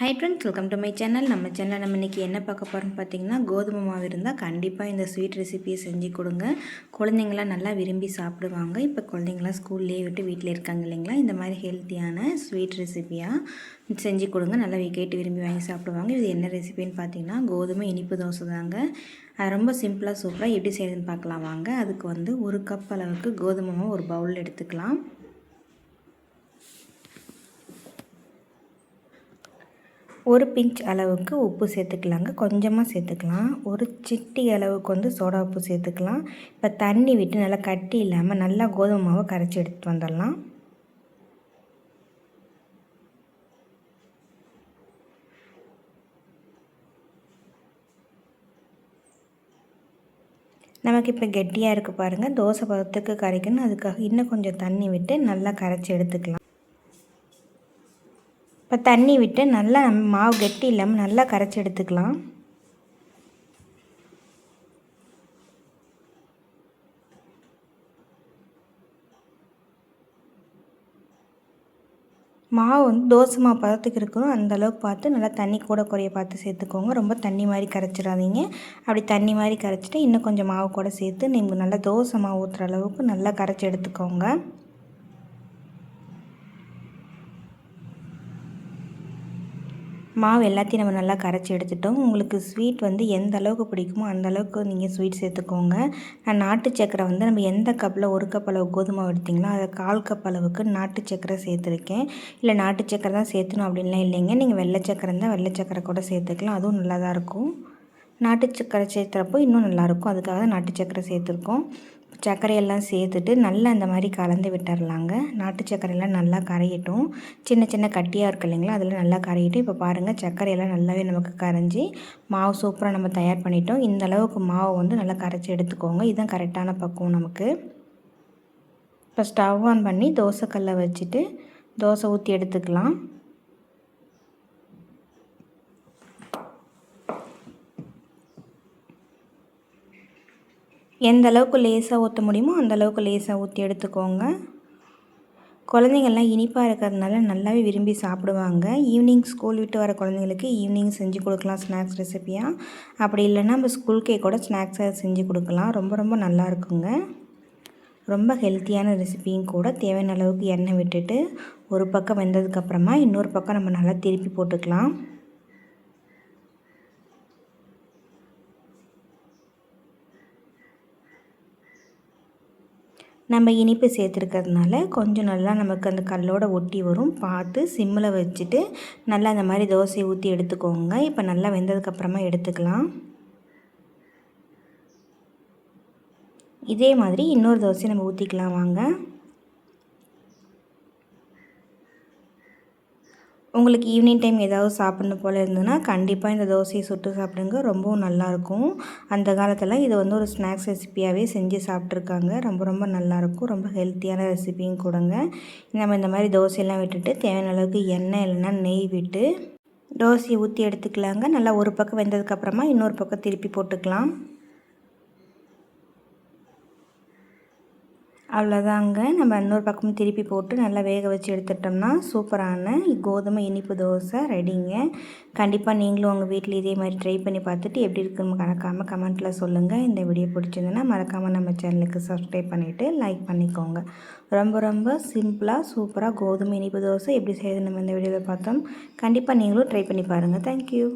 Hi friends, welcome to my channel. நம்ம இன்றைக்கி என்ன பார்க்க போகிறோம்னு பார்த்தீங்கன்னா, கோதுமை மாவு இருந்தால் கண்டிப்பாக இந்த ஸ்வீட் ரெசிபியை செஞ்சு கொடுங்க. குழந்தைங்களாம் நல்லா விரும்பி சாப்பிடுவாங்க. இப்போ குழந்தைங்களாம் ஸ்கூல்லேயே விட்டு வீட்டில் இருக்காங்க இல்லைங்களா, இந்த மாதிரி ஹெல்த்தியான ஸ்வீட் ரெசிபியாக செஞ்சு கொடுங்க. நல்லா கேட்டு விரும்பி வாங்கி சாப்பிடுவாங்க. இது என்ன ரெசிபின்னு பார்த்தீங்கன்னா, கோதுமை இனிப்பு தோசை தாங்க. அது ரொம்ப சிம்பிளாக சூப்பராக எப்படி செய்யுதுன்னு பார்க்கலாம் வாங்க. அதுக்கு 1 கப் அளவுக்கு கோதுமை மாவு ஒரு பவுலில் எடுத்துக்கலாம். ஒரு பிஞ்ச் அளவுக்கு உப்பு சேர்த்துக்கலாங்க, கொஞ்சமாக சேர்த்துக்கலாம். ஒரு சிட்டி அளவுக்கு சோடா உப்பு சேர்த்துக்கலாம். இப்போ தண்ணி விட்டு நல்லா கட்டி இல்லாமல் நல்லா கோதுமை மாவை கரைச்சி எடுத்துகிட்டு வந்துடலாம். நமக்கு இப்போ கெட்டியாக இருக்குது பாருங்கள். தோசை பதத்துக்கு கரைக்கணும், அதுக்காக இன்னும் கொஞ்சம் தண்ணி விட்டு நல்லா கரைச்சி எடுத்துக்கலாம். இப்போ தண்ணி விட்டு நல்லா மாவு கெட்டி இல்லாமல் நல்லா கரைச்சி எடுத்துக்கலாம். மாவு தோசை மாவு பதத்துக்கு இருக்கணும், அந்தளவுக்கு பார்த்து நல்லா தண்ணி கூட குறைய பார்த்து சேர்த்துக்கோங்க. ரொம்ப தண்ணி மாதிரி கரைச்சிடாதீங்க. அப்படி தண்ணி மாதிரி கரைச்சிட்டு இன்னும் கொஞ்சம் மாவு கூட சேர்த்து நீங்கள் நல்லா தோசை மாவு ஊற்றுற அளவுக்கு நல்லா கரைச்சி எடுத்துக்கோங்க. மாவு எல்லாத்தையும் நம்ம நல்லா கரைச்சி எடுத்துட்டோம். உங்களுக்கு ஸ்வீட் எந்த அளவுக்கு பிடிக்குமோ அந்த அளவுக்கு நீங்கள் ஸ்வீட் சேர்த்துக்கோங்க. நான் நாட்டு சக்கரை நம்ம எந்த கப்பில் 1 கப் அளவு கோதுமை எடுத்திங்களோ அதை 1/4 கப் அளவுக்கு நாட்டு சக்கரை சேர்த்துருக்கேன். இல்லை நாட்டு சக்கரை தான் சேர்த்துணும் அப்படின்லாம் இல்லைங்க. நீங்கள் வெள்ளை சக்கரை இருந்தால் வெள்ளை சக்கரை கூட சேர்த்துக்கலாம், அதுவும் நல்லா தான் இருக்கும். நாட்டு சக்கரை சேர்த்துறப்போ இன்னும் நல்லாயிருக்கும், அதுக்காக தான் நாட்டு சக்கரை சேர்த்துருக்கோம். சர்க்கரையெல்லாம் சேர்த்துட்டு நல்லா இந்த மாதிரி கலந்து விட்டுறலாங்க. நாட்டு சர்க்கரையெல்லாம் நல்லா கரையட்டும். சின்ன சின்ன கட்டியாக இருக்குது இல்லைங்களா, அதில் நல்லா கரையிட்டும். இப்போ பாருங்கள், சர்க்கரையெல்லாம் நல்லாவே நமக்கு கரைஞ்சி மாவு சூப்பராக நம்ம தயார் பண்ணிட்டோம். இந்த அளவுக்கு மாவு நல்லா கரைச்சி எடுத்துக்கோங்க. இதுதான் கரெக்டான பக்குவம் நமக்கு. இப்போ ஸ்டவ் ஆன் பண்ணி தோசைக்கல்லை வச்சுட்டு தோசை ஊற்றி எடுத்துக்கலாம். எந்த அளவுக்கு லேசாக ஊற்ற முடியுமோ அந்த அளவுக்கு லேசாக ஊற்றி எடுத்துக்கோங்க. குழந்தைங்கள்லாம் இனிப்பாக இருக்கிறதுனால நல்லாவே விரும்பி சாப்பிடுவாங்க. ஈவினிங் ஸ்கூல் விட்டு வர குழந்தைங்களுக்கு ஈவினிங் செஞ்சு கொடுக்கலாம் ஸ்நாக்ஸ் ரெசிப்பியாக. அப்படி இல்லைன்னா நம்ம ஸ்கூல் கேக் கூட ஸ்நாக்ஸாக செஞ்சு கொடுக்கலாம். ரொம்ப ரொம்ப நல்லா இருக்குங்க. ரொம்ப ஹெல்த்தியான ரெசிபியும் கூட. தேவையான அளவுக்கு எண்ணெய் விட்டுட்டு ஒரு பக்கம் வெந்ததுக்கப்புறமா இன்னொரு பக்கம் நம்ம நல்லா திருப்பி போட்டுக்கலாம். நம்ம இனிப்பு சேர்த்துருக்கிறதுனால கொஞ்சம் நல்லா நமக்கு அந்த கல்லோட ஒட்டி வரும். பார்த்து சிம்மில் வச்சுட்டு நல்லா அந்த மாதிரி தோசையை ஊற்றி எடுத்துக்கோங்க. இப்போ நல்லா வெந்ததுக்கப்புறமா எடுத்துக்கலாம். இதே மாதிரி இன்னொரு தோசையை நம்ம ஊற்றிக்கலாம் வாங்க. உங்களுக்கு ஈவினிங் டைம் ஏதாவது சாப்பிட்ணும் போல் இருந்ததுன்னா கண்டிப்பாக இந்த தோசையை சுட்டு சாப்பிடுங்க. ரொம்பவும் நல்லாயிருக்கும். அந்த காலத்தில் இது ஒரு ஸ்நாக்ஸ் ரெசிப்பியாகவே செஞ்சு சாப்பிட்ருக்காங்க. ரொம்ப ரொம்ப நல்லாயிருக்கும். ரொம்ப ஹெல்த்தியான ரெசிப்பியும் கூடங்க. நம்ம இந்த மாதிரி தோசையெல்லாம் விட்டுட்டு தேவையான அளவுக்கு எண்ணெய் இல்லைன்னா நெய் விட்டு தோசையை ஊற்றி எடுத்துக்கலாங்க. நல்லா ஒரு பக்கம் வெந்ததுக்கப்புறமா இன்னொரு பக்கம் திருப்பி போட்டுக்கலாம். அவ்வளோதாங்க. நம்ம இன்னொரு பக்கமும் திருப்பி போட்டு நல்லா வேக வச்சு எடுத்துட்டோம்னா சூப்பரான கோதுமை இனிப்பு தோசை ரெடிங்க. கண்டிப்பாக நீங்களும் உங்கள் வீட்டில் இதே மாதிரி ட்ரை பண்ணி பார்த்துட்டு எப்படி இருக்குன்னு மறக்காமல் கமெண்ட்டில் சொல்லுங்கள். இந்த வீடியோ பிடிச்சிருந்துன்னா மறக்காமல் நம்ம சேனலுக்கு சப்ஸ்கிரைப் பண்ணிவிட்டு லைக் பண்ணிக்கோங்க. ரொம்ப ரொம்ப சிம்பிளாக சூப்பராக கோதுமை இனிப்பு தோசை எப்படி செய்யுது நம்ம இந்த வீடியோவில் பார்த்தோம். கண்டிப்பாக நீங்களும் ட்ரை பண்ணி பாருங்கள். தேங்க்யூ.